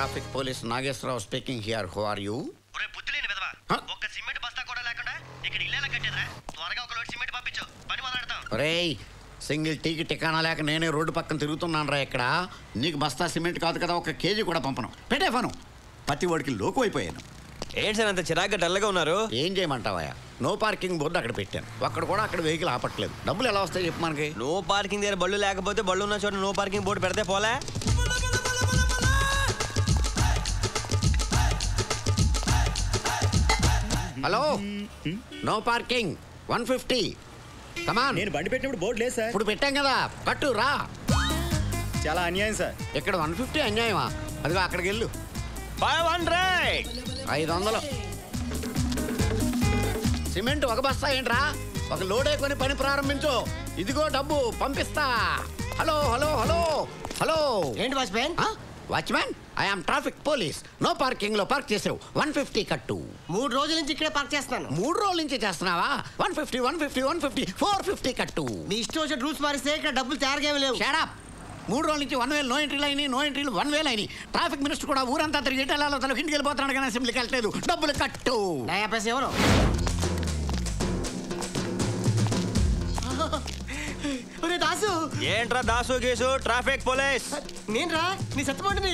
Traffic police Nageswararao speaking here. Who are you? ఒరే బుద్ధిలేని విధవా, ఒక్క సిమెంట్ బస్తా కూడా లేకుండా ఇక్కడ ఇల్లేలా కట్టేదిరా? త్వరగా ఒక లోడ్ సిమెంట్ పంపించు, పని మొదలెడతాం. ఒరేయ్, సింగిల్ టీకి టికానా లేక నేనే రోడ్డు పక్కన తిరుగుతున్నాను రా. ఇక్కడ నీకు బస్తా సిమెంట్ కాదు కదా, ఒక కేజీ కూడా పంపను. పెట్టే ఫను. ప్రతి వాడికి లోకు అయిపోయాను. ఏంటి సార్ అంత చిరాగ్గా డల్గా ఉన్నారు? ఏం చేయమంటావా? నో పార్కింగ్ బోర్డు అక్కడ పెట్టాను. అక్కడ కూడా అక్కడ వెహికల్ ఆపట్లేదు. డబ్బులు ఎలా వస్తాయి చెప్పు మనకి? నో పార్కింగ్ దగ్గర బళ్ళు లేకపోతే బళ్ళు ఉన్న చోట నో పార్కింగ్ బోర్డు పెడితే పోలే. Hello, no parking 150. కమాన్. నేను బండి పెట్టినప్పుడు బోర్డు లేదు సార్. ఇప్పుడు పెట్టాం కదా, కట్టు రా. చాలా అన్యాయం సార్. ఇక్కడ 150 అన్యాయమా? అదిగో అక్కడికి వెళ్ళు. 500. 500 సిమెంట్ ఒక బస్తా ఏంట్రా? ఒక లోడే కొని పని ప్రారంభించు. ఇదిగో డబ్బు పంపిస్తా. Hello hello hello hello. ఏంటి watchman? Watchman, I'm traffic police. No parking లో పార్క్ చేసావు. 150 కట్టు. 3 రోజుల నుంచి ఇక్కడే పార్క్ చేస్తున్నాను. 3 రోజుల నుంచి చేస్తున్నావా? 150 150 150 450 కట్టు. మీ ఇష్టం వచ్చిన రూల్స్ మారిస్తే ఇక్కడ డబ్బులు తయారుగా లేవు. Shut up. 3 రోజుల నుంచి 1000 నో ఎంట్రీలు అయినాయి, నో ఎంట్రీలు 1000 అయినాయి. ట్రాఫిక్ మినిస్టర్ కూడా ఊరంతా తిరిగి ఇటాలలో తనకి ఇంటికి వెళ్ళిపోతున్నాడు కానీ అసెంబ్లీకి వెళ్ళలేదు. డబ్బులు కట్టు. ఎవరు? దాసు. ఏంట్రా దాసు గీసు? ట్రాఫిక్ పోలీస్ నేను రా, నీ సత్తుబండిని.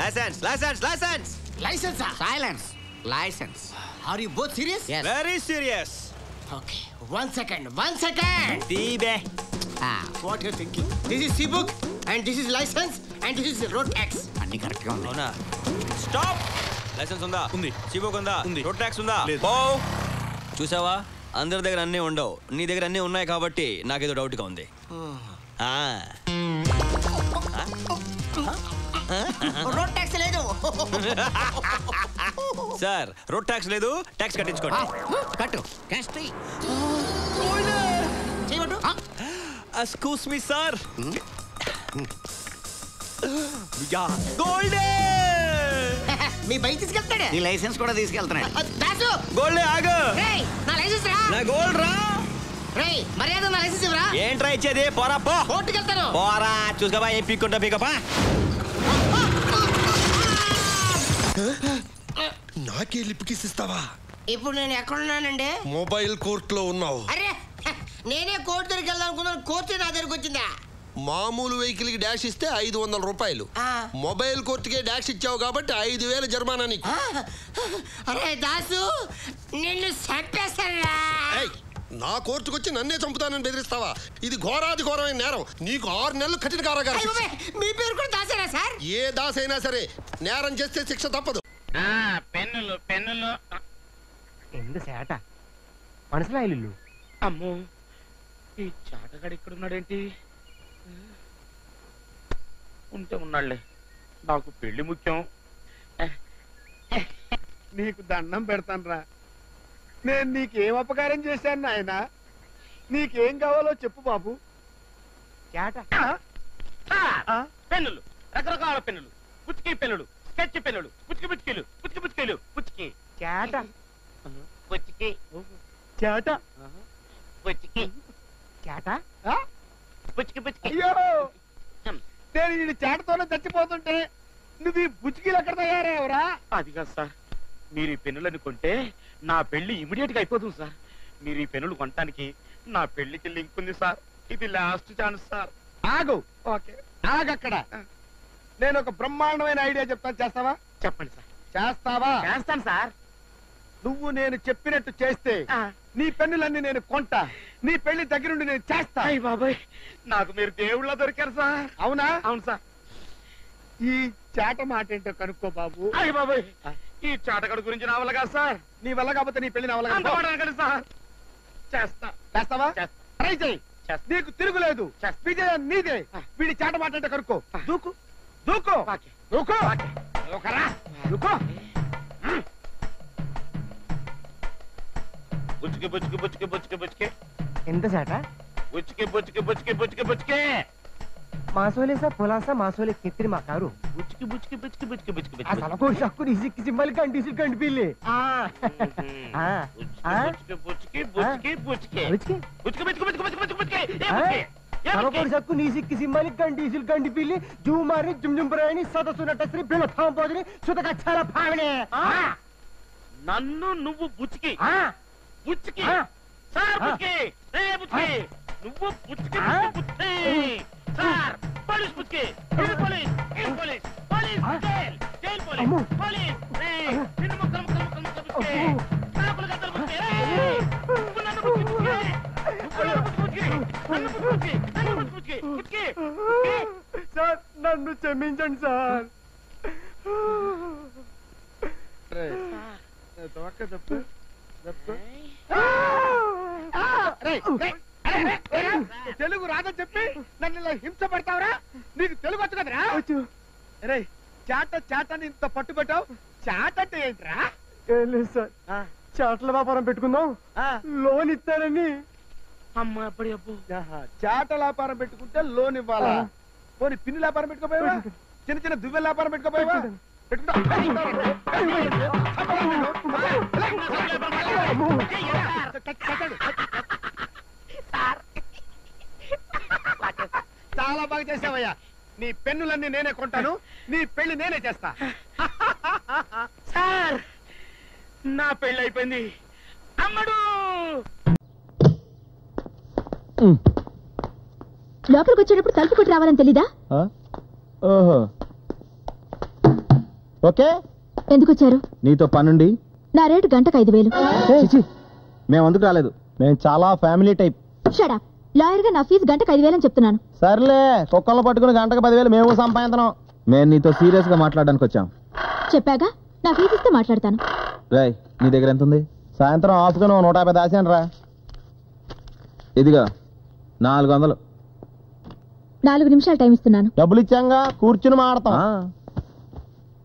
Licence licence licence licence. Silence. Licence. Are you both serious? Very serious. Okay, 1 second. తీబే. What you thinking? This is C book and this is licence and this is road tax. అన్ని correct గా అవునా? Stop. Licence ఉందా? ఉంది. సిబుక్ ఉందా? ఉంది. Road tax ఉందా? చూసావా, అందరి దగ్గర అన్నీ ఉండవు, నీ దగ్గర అన్నీ ఉన్నాయి కాబట్టి నాకేదో డౌట్గా ఉంది. రోడ్ ట్యాక్స్ లేదు సార్. రోడ్ ట్యాక్స్ లేదు, ట్యాక్స్ కట్టించుకోండి. కట్టు. Excuse me sir. మీ బైక్ తీసుకెళ్తాడే. నీ లైసెన్స్ కూడా తీసుకెళ్తున్నాడు. దాసు. గోల్డ్ ఆగు. రేయ్, నా లైసెన్స్ రా. నా గోల్డ్ రా. రేయ్, మర్యాద నా లైసెన్స్ ఇవ్వరా. ఏంట్రా ఇచ్చేది? పోరా పో. కోర్టుకి వెళ్తాను. పోరా, చూసుకోబా ఏం పీక్కుంటా పీకపా. నాకే లిప్ కిస్ ఇస్తావా? ఇప్పుడు నేను ఎక్కడున్నానండి? మొబైల్ కోర్టులో ఉన్నావు. అరే, నేనే కోర్టు దగ్గరికి వెళ్దాం అనుకున్నాను, కోర్టు నా దగ్గరికి వచ్చిందా? మామూలు వెహికల్ కి డాష్ ఇస్తే 500 రూపాయలు. మొబైల్ కోర్టుకే డాష్ ఇచ్చావు కాబట్టి 5000 జరిమానా నీకు. అరే దాసు, నిన్ను చంపేస్తారా? నా కోర్టుకు వచ్చి నన్నే చంపుతానని బెదిరిస్తావా? ఇది ఘోరాది ఘోరమైన నేరం. నీకు 6 నెలలు కఠిన కారాగారం. మీ పేరు కూడా దాసేనా సార్? ఏ దాస్ అయినా సరే నేరం చేస్తే శిక్ష తప్పదు. పెన్నులు పెన్నులు. ఎందు సేట మనసులో ఇల్లు. అమ్మో, ఈ చాటగాడు ఇక్కడున్నాడేంటి? ఉంటే ఉన్నాళ్లే, నాకు పెళ్లి ముఖ్యం. నీకు దండం పెడతాను రా. నేను నీకేం అపకారం చేశాను నాయన? నీకేం కావాలో చెప్పు బాబు. పెన్నులు, రకరకాల పెన్నులు, పుచ్చుకి పెన్నులు, స్కెచ్ పెన్నులు, పుచ్చుకి పుచ్చుకీలు, పుచ్చుకి పుచ్చుకీలు, పుచ్చుకి చేట పుచ్చుకి చేట పుచ్చుకి చేట. పుచ్చుకి పుచ్చుకి. అయ్యో, నేను ఈ చేటతోనే చచ్చిపోతుంటే నువ్వు ఈ బుచ్చికీలు ఎక్కడ తయారయ్యావురా? అది కాదు సార్, మీరు ఈ పెన్నులను కొంటే నా పెళ్లి ఇమిడియట్ గా అయిపోతుంది సార్. మీరు ఈ పెన్నులు కొనటానికి నా పెళ్లికి లింక్ ఉంది సార్. ఇది లాస్ట్ ఛాన్స్ సార్. ఆగు. ఓకే, ఆగక్కడ. నేను ఒక బ్రహ్మాండమైన ఐడియా చెప్తాను, చేస్తావా? చెప్పండి సార్. చేస్తావా? చేస్తాను సార్. నువ్వు నేను చెప్పినట్టు చేస్తే నీ పెన్నులన్నీ నేను కొంటా, నీ పెళ్లి దగ్గరుండి నేను చేస్తా. అయ్య బాబాయ్, నాకు మీరు దేవుళ్ళ దొరికారు సార్. అవునా? అవును సార్. ఈ చాట మాట ఏంటో కనుక్కో బాబు. అయ్య బాబాయ్, ఈ చాటగడు గురించి నా వల్ల కాదు సార్. నీ వల్ల కాకపోతే నీ పెళ్లి నా వల్ల అంత మాట అనకండి సార్. చేస్తా. చేస్తావా? ట్రై చెయ్యి. నీకు తిరుగులేదు. విజయం నీదే. వీడి చాట మాట ఏంటో కనుక్కో. దూకు దూకు దూకు దూకరా దూకు. బుచ్చుకి బుచ్చుకి బుచ్చుకి బుచ్చుకి బుచ్చుకి. ఎంత చాట? బుచ్చుకి బుచ్చుకి బుచ్చుకి బుచ్చుకి బుచ్చుకి. మాసోలే సా పులాసా మాసోలే కిత్తిరి మాకారు. బుచ్చుకి బుచ్చుకి బుచ్చుకి బుచ్చుకి బుచ్చుకి ఆ సలకో షక్కుని ఇసిక్కి సింబల్ కండిసి కండి పిల్లి. బుచ్చుకి బుచ్చుకి బుచ్చుకి బుచ్చుకి బుచ్చుకి బుచ్చుకి బుచ్చుకి బుచ్చుకి బుచ్చుకి బుచ్చుకి. సక్కు నీ సిక్కి సింబలి గండి సిల్ గండి పిల్లి జూమారి జుంజుంబరాయని సదసు నటశ్రీ బిల థాంపోదిని సుతకచ్చల భావనే నన్ను నువ్వు బుచ్చికి బుచ్చికి సార్ బుచ్చికి బుచ్చికి నువ్వు బుచ్చికి బుచ్చి సార్ పోలీస్ బుచ్చికి police police police jail jail police police నిన్ను ముక్కలు ముక్కలు ముక్కలు ముక్కలు బుచ్చికి కాకులు గద్దలు బుచ్చికి నువ్వు నన్ను బుచ్చికి సార్ నన్ను క్షమించండి సార్ తెలుగు రాదని చెప్పి నన్ను ఇలా హింస పెడతావురా? నీకు తెలుగు వచ్చు కదరా? రే చాట చాటని ఇంత పట్టు పెట్టావు. చాట అంటే ఏంట్రా? ఏం లేదు సార్, చాట్ల వ్యాపారం పెట్టుకుందాం, లోన్ ఇస్తారని. అమ్మ అప్పుడు చాట వ్యాపారం పెట్టుకుంటే లోన్ ఇవ్వాలా? పోనీ పిన్ని వ్యాపారం పెట్టుకోపోయావా? చిన్న చిన్న దువ్వెల వ్యాపారం పెట్టుకోపోయావా? చాలా బాగా చేసావయ్యా. నీ పెన్నులన్నీ నేనే కొంటాను, నీ పెళ్లి నేనే చేస్తా. సార్ నా పెళ్లి అయిపోయింది. అమ్మడు లోపలికి వచ్చేటప్పుడు తలుపు కొట్టి రావాలని తెలీదా? ఓహో ఓకే. ఎందుకు వచ్చారు? నీతో పనుండి. నా రేటు గంటకు 5,000. మేము అందుకు రాలేదు, మేము చాలా family type. Shut up. Lawyer గా నా ఫీజు గంటకు 5,000 అని చెప్తున్నాను. సర్లే, కుక్కలను పట్టుకుని గంటకు 10,000 మేము సంపాదించడం. మేము నీతో సీరియస్ గా మాట్లాడడానికి వచ్చాం. చెప్పాగా నా ఫీజు ఇస్తే మాట్లాడతాను. రాయ్, నీ దగ్గర ఎంత ఉంది? సాయంత్రం ఆఫ్గా 150 దాసాను రా. ఇదిగా 400. 4 నిమిషాలు టైం ఇస్తున్నాను. డబ్బులు ఇచ్చాంగా, కూర్చుని మాడతాం.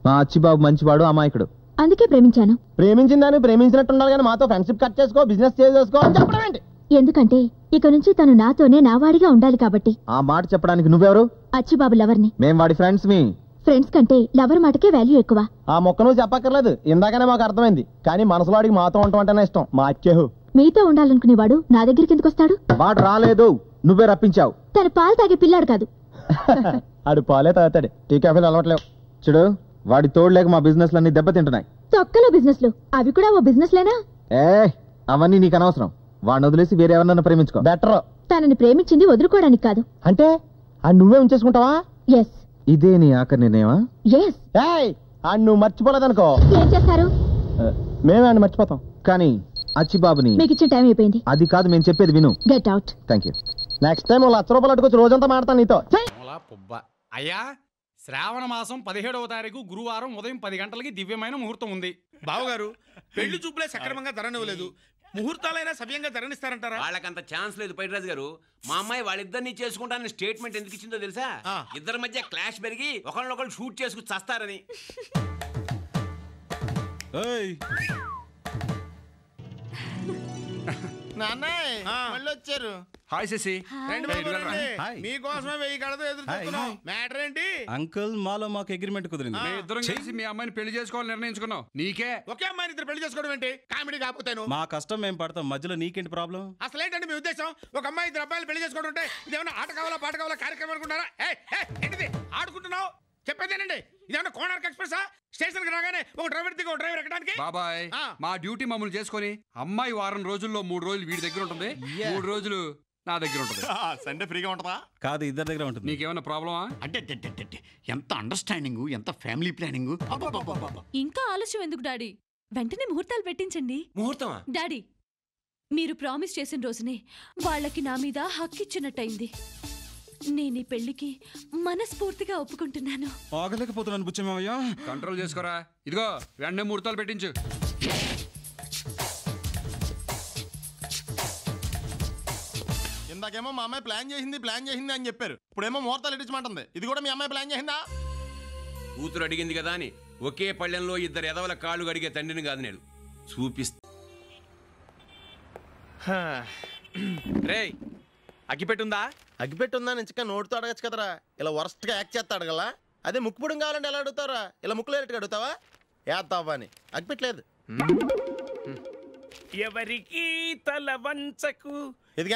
మా అచ్చిబాబు మంచివాడు, అమాయకుడు, అందుకే ప్రేమించాను. ప్రేమించిందని ప్రేమించినట్టు ఉండాలి కానీ మాతో ఫ్రెండ్షిప్ కట్ చేసుకో, బిజినెస్ చేసుకో అని చెప్పడం ఏంటి? ఎందుకంటే ఇక నుంచి తను నాతోనే నావాడిగా ఉండాలి కాబట్టి. ఆ మాట చెప్పడానికి నువ్వెవరు? అచ్చిబాబు లవర్ని. మేం వాడి ఫ్రెండ్స్. మీ ఫ్రెండ్స్ కంటే లవర్ మాటకే వాల్యూ ఎక్కువ. ఆ మొక్క నువ్వు చెప్పక్కర్లేదు, ఇందాకనే మాకు అర్థమైంది. కానీ మనసులో వాడికి మాతో ఉండటం అంటేనే ఇష్టం. మా అచ్చేహు మీతో ఉండాలనుకునేవాడు నా దగ్గరికి ఎందుకు వస్తాడు? వాడు రాలేదు, నువ్వే రప్పించావు. తన పాలు తాగే పిల్లాడు కాదు. ఆడు పాలే తాగుతాడు, టీ కాఫీలు అలవాట్లేవు. చూడు, వాడి తోడులేక మా బిజినెస్ లన్నీ దెబ్బతింటున్నాయి. తొక్కలో బిజినెస్లు అవి కూడా ఓ బిజినెస్ లేనా? అవన్నీ నీకు అనవసరం. వాడిని వదిలేసి వేరే ఎవరినన్నా ప్రేమించుకో, బెటర్. తనని ప్రేమించింది వదులుకోవడానికి కాదు. అంటే నువ్వే ఉంచేసుకుంటావా? ఎస్. ఇదే నీ ఆఖరి నిర్ణయమా? ఎస్. నువ్వు మర్చిపోలేదనుకో, ఏం చేస్తారు? మేమే ఆయన మర్చిపోతాం. కానీ అచ్చిబాబుని మీకు ఇచ్చే టైం అయిపోయింది. అది కాదు, మేము చెప్పేది విను. Get out. Thank you. Next time 1,00,000 రూపాయలు అట్టుకొచ్చి రోజంతా మాడతాను నీతో. అయ్యా, శ్రావణ మాసం 17వ తారీఖు గురువారం ఉదయం 10 గంటలకి దివ్యమైన ముహూర్తం ఉంది. బావగారు, పెళ్లి చూపులే సక్రమంగా ధరనివ్వలేదు, ముహూర్తాలైనా సవ్యంగా ధరణిస్తారంటారా? వాళ్ళకంత ఛాన్స్ లేదు పైడిరాజు గారు. మా అమ్మాయి వాళ్ళిద్దరిని చేసుకుంటానని స్టేట్మెంట్ ఎందుకు ఇచ్చిందో తెలుసా? ఇద్దరి మధ్య క్లాష్ పెరిగి ఒకళ్ళనొకళ్ళు షూట్ చేసుకుని చస్తారని. మళ్ళీ వచ్చారు. హాయ్ శశి. మీకోసమే 1000 కళతో ఎదురు చూస్తున్నాం. మ్యాటర్ ఏంటి? అంకుల్, మాలో మాకు అగ్రిమెంట్ కుదిరింది. ఇద్దరం కలిసి మీ అమ్మాయిని పెళ్లి చేసుకోవాలని నిర్ణయించుకున్నాం. నీకే ఒకే అమ్మాయిని ఇద్దరు పెళ్లి చేసుకోవడం ఏంటి? కామెడీ కాకపోతాను. మా కష్టం మేము పడతాం, మధ్యలో నీకేంటి ప్రాబ్లం? అసలు ఏంటంటే మీ ఉద్దేశం? ఒక అమ్మాయి ఇద్దరు అబ్బాయిలు పెళ్లి చేసుకోవడం అంటే ఇదేమన్నా ఆట కావాలా పాట కావాలా కార్యక్రమం అనుకుంటారా? ఏంటిది ఆడుకుంటున్నావు? చెప్పేదేనండి, ఇదేమన్నా కోనార్క్ ఎక్స్ప్రెస్? స్టేషన్ కి రాగానే ఒక డ్రైవర్ దిగి ఒక డ్రైవర్ ఎక్కడానికి. బాబాయ్, మా డ్యూటీ మమ్మల్ని చేసుకొని అమ్మాయి వారం రోజుల్లో 3 రోజులు వీడి దగ్గర ఉంటుంది, 3 రోజులు నా దగ్గర ఉంటుంది. సండే ఫ్రీగా ఉంటుందా? కాదు, ఇద్దరి దగ్గర ఉంటుంది. నీకేమైనా ప్రాబ్లమా? అంటే ఎంత అండర్స్టాండింగ్, ఎంత ఫ్యామిలీ ప్లానింగ్. ఇంకా ఆలస్యం ఎందుకు డాడీ? వెంటనే ముహూర్తాలు పెట్టించండి. ముహూర్తమా? డాడీ, మీరు ప్రామిస్ చేసిన రోజునే వాళ్ళకి నా మీద హక్కిచ్చినట్టయింది. నేను ఈ పెళ్లికి మనస్ఫూర్తిగా ఒప్పుకుంటున్నాను. ఆగలేకపోతున్నాను బుచ్చమయ్య. కంట్రోల్ చేసుకోరా. ఇదిగో వెంటనే ముహూర్తాలు పెట్టించు. ఇందాకేమో మా అమ్మాయి ప్లాన్ చేసింది అని చెప్పారు. ఇప్పుడేమో ముహూర్తాలు ఎట్టించమంటుంది. ఇది కూడా మీ అమ్మాయి ప్లాన్ చేసిందా? కూతురు అడిగింది కదా అని ఒకే పళ్ళెంలో ఇద్దరు ఎదవల కాళ్ళు అడిగే తండ్రిని కాదు నేను చూపిస్తా. రేయ్, అగ్గిపెట్టుందా? అగ్గిపెట్టుందా నుంచి నోటితో అడగచ్చు కదరా. ఇలా వరస్ట్ గా యాక్ట్ చేస్తా అడగలా. అదే ముక్కుపుడం కావాలంటే ఎలా అడుగుతారా? ఇలా ముక్కులేటట్టు అడుగుతావా? ఏత్తావా అని. అగ్గిపెట్టలేదు. ఎవరికి తల వంచకు. ఇది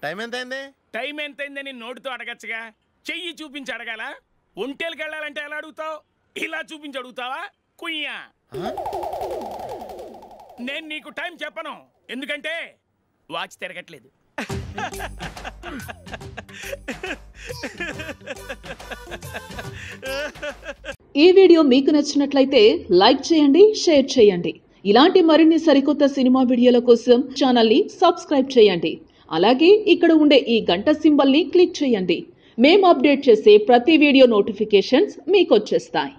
టైం ఎంత అయింది? టైం ఎంతైందని నోటితో అడగచ్చుగా, చెయ్యి చూపించి అడగాల? ఒంటేలకు వెళ్ళాలంటే ఎలా అడుగుతావు? ఇలా చూపించి అడుగుతావా? కుయ్యా. నేను నీకు టైం చెప్పను, ఎందుకంటే వాచ్ తిరగట్లేదు. ఈ వీడియో మీకు నచ్చినట్లయితే లైక్ చేయండి, షేర్ చేయండి. ఇలాంటి మరిన్ని సరికొత్త సినిమా వీడియోల కోసం ఛానల్ని సబ్స్క్రైబ్ చేయండి. అలాగే ఇక్కడ ఉండే ఈ గంట సింబల్ని క్లిక్ చేయండి. మేము అప్డేట్ చేసే ప్రతి వీడియో నోటిఫికేషన్స్ మీకు వచ్చేస్తాయి.